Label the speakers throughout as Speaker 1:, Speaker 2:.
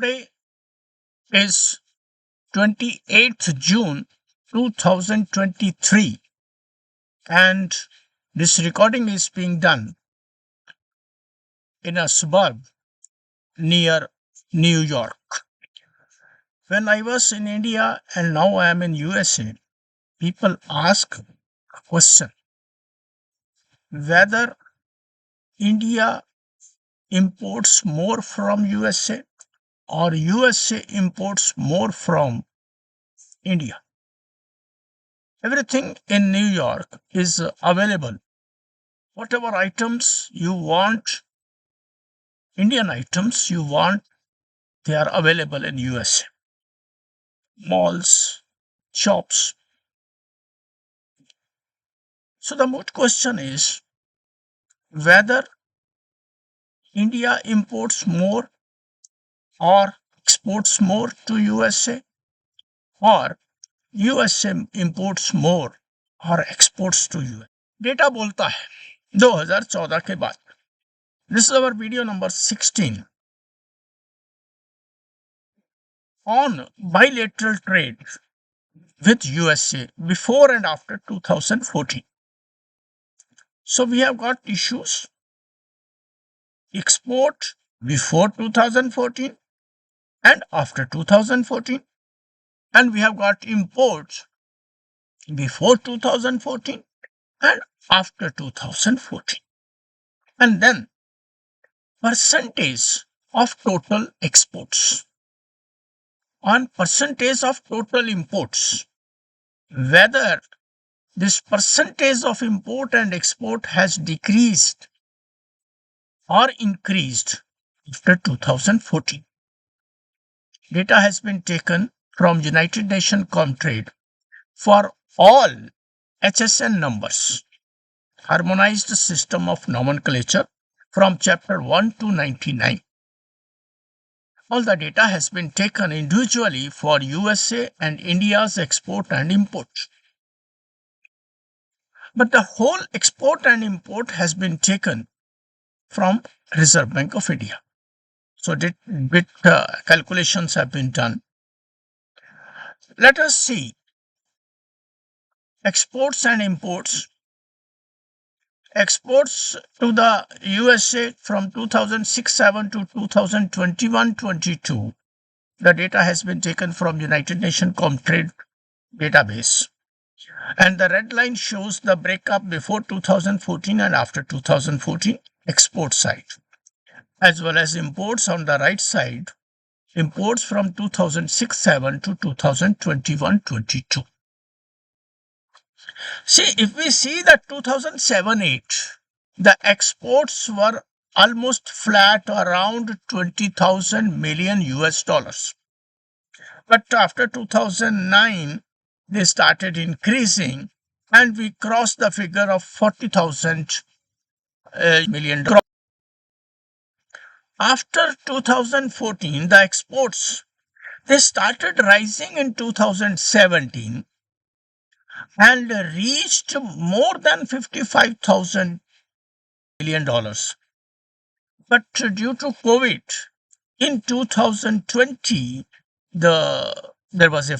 Speaker 1: Today is 28th June 2023 and this recording is being done in a suburb near New York. When I was in India and now I am in USA, people ask a question whether India imports more from USA or USA imports more from India. Everything in New York is available. Whatever items you want, Indian items you want, they are available in USA. Malls, shops. So the moot question is whether India imports more or exports more to USA or USA imports more or exports to US. Data बोलता है 2014 के बाद. This is our video number 16 on bilateral trade with USA before and after 2014. So we have got issues: export before 2014 and after 2014, and we have got imports before 2014 and after 2014, and then percentage of total exports on percentage of total imports, whether this percentage of import and export has decreased or increased after 2014. Data has been taken from United Nations Comtrade for all HSN numbers, Harmonized System of Nomenclature, from chapter 1 to 99. All the data has been taken individually for USA and India's export and import. But the whole export and import has been taken from Reserve Bank of India. So bit calculations have been done. Let us see exports and imports. Exports to the USA from 2006-07 to 2021-22. The data has been taken from United Nations Comtrade database. And the red line shows the breakup before 2014 and after 2014 export side, as well as imports on the right side, imports from 2006-07 to 2021-22. See, if we see that 2007-08, the exports were almost flat, around 20,000 million US dollars. But after 2009, they started increasing and we crossed the figure of 40,000 million dollars. After 2014, the exports, they started rising in 2017 and reached more than 55,000 million dollars. But due to COVID, in 2020, there was a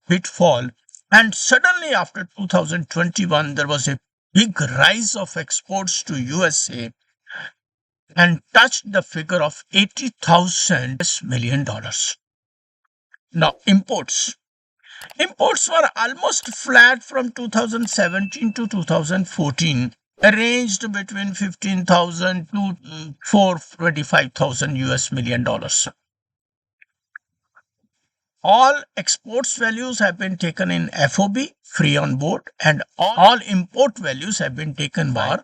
Speaker 1: big fall, and suddenly after 2021, there was a big rise of exports to USA and touched the figure of 80,000 million dollars. Now, imports were almost flat from 2017 to 2014, ranged between 15,000 to 425,000 US million dollars. All exports values have been taken in FOB, free on board, and all import values have been taken by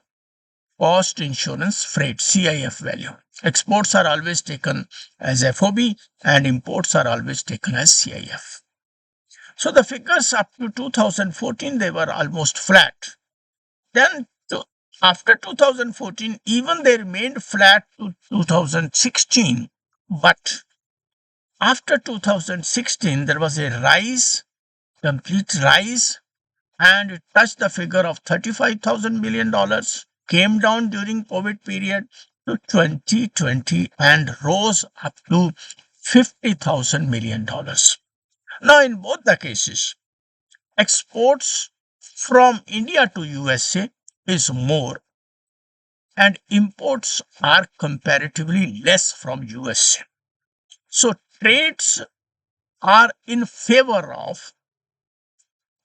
Speaker 1: cost, insurance, freight, CIF value. Exports are always taken as FOB and imports are always taken as CIF. So the figures up to 2014, they were almost flat. Then after 2014, even they remained flat to 2016. But after 2016, there was a rise, complete rise, and it touched the figure of $35,000 million, came down during COVID period to 2020 and rose up to $50,000 million. Now, in both the cases, exports from India to USA is more and imports are comparatively less from USA. So trades are in favor of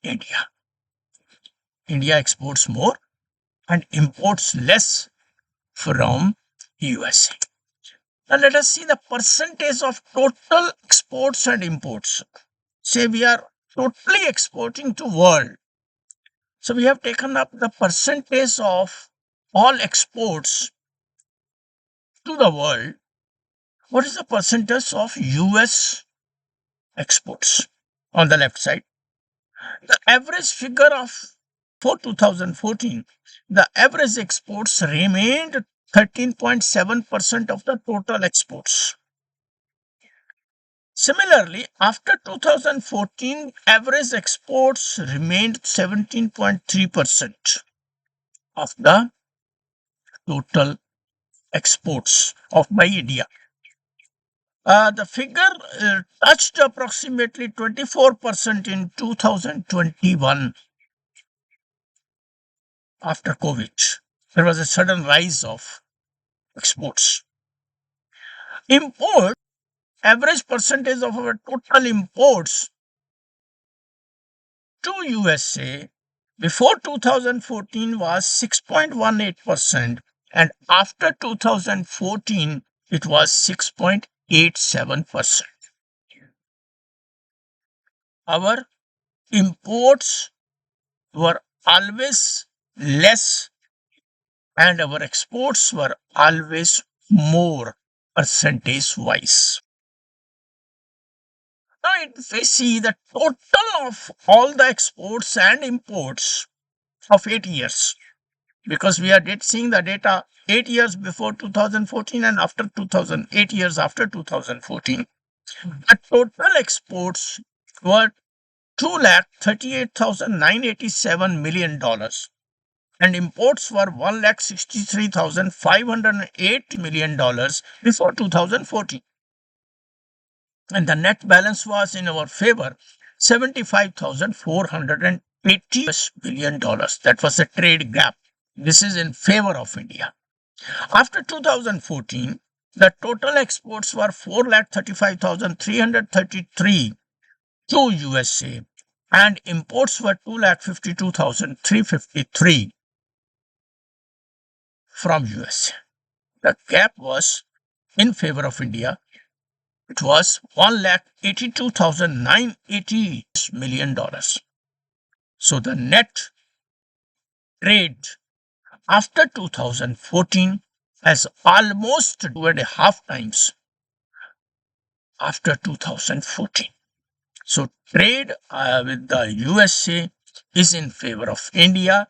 Speaker 1: India. India exports more and imports less from USA. Now let us see the percentage of total exports and imports. Say we are totally exporting to world. So we have taken up the percentage of all exports to the world. What is the percentage of US exports on the left side? The average figure for 2014, the average exports remained 13.7% of the total exports. Similarly, after 2014, average exports remained 17.3% of the total exports of by India. The figure touched approximately 24% in 2021 after COVID. There was a sudden rise of exports. Import, average percentage of our total imports to USA before 2014 was 6.18% and after 2014 it was 6.87%. Our imports were always less and our exports were always more percentage wise. Now, if we see the total of all the exports and imports of 8 years, because we are seeing the data 8 years before 2014 and after 8 years after 2014, the total exports were $238,987 million and imports were $163,508 million before 2014. And the net balance was in our favor, $75,480 billion. That was the trade gap. This is in favor of India. After 2014, the total exports were 4,35,333 to USA and imports were 2,52,353 from USA. The gap was in favor of India. It was $1,82,980 million. So the net trade after 2014 has almost 2.5 times after 2014. So trade with the USA is in favor of India.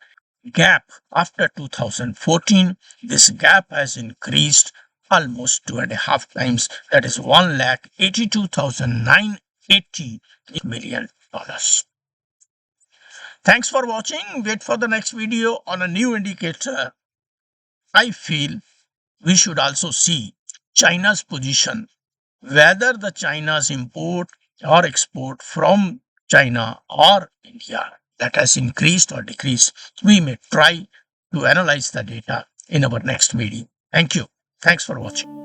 Speaker 1: Gap after 2014, this gap has increased almost 2.5 times. That is $1,82,980 million. Thanks for watching. Wait for the next video on a new indicator. I feel we should also see China's position, whether the China's import or export from China or India that has increased or decreased. We may try to analyze the data in our next video. Thank you. Thanks for watching.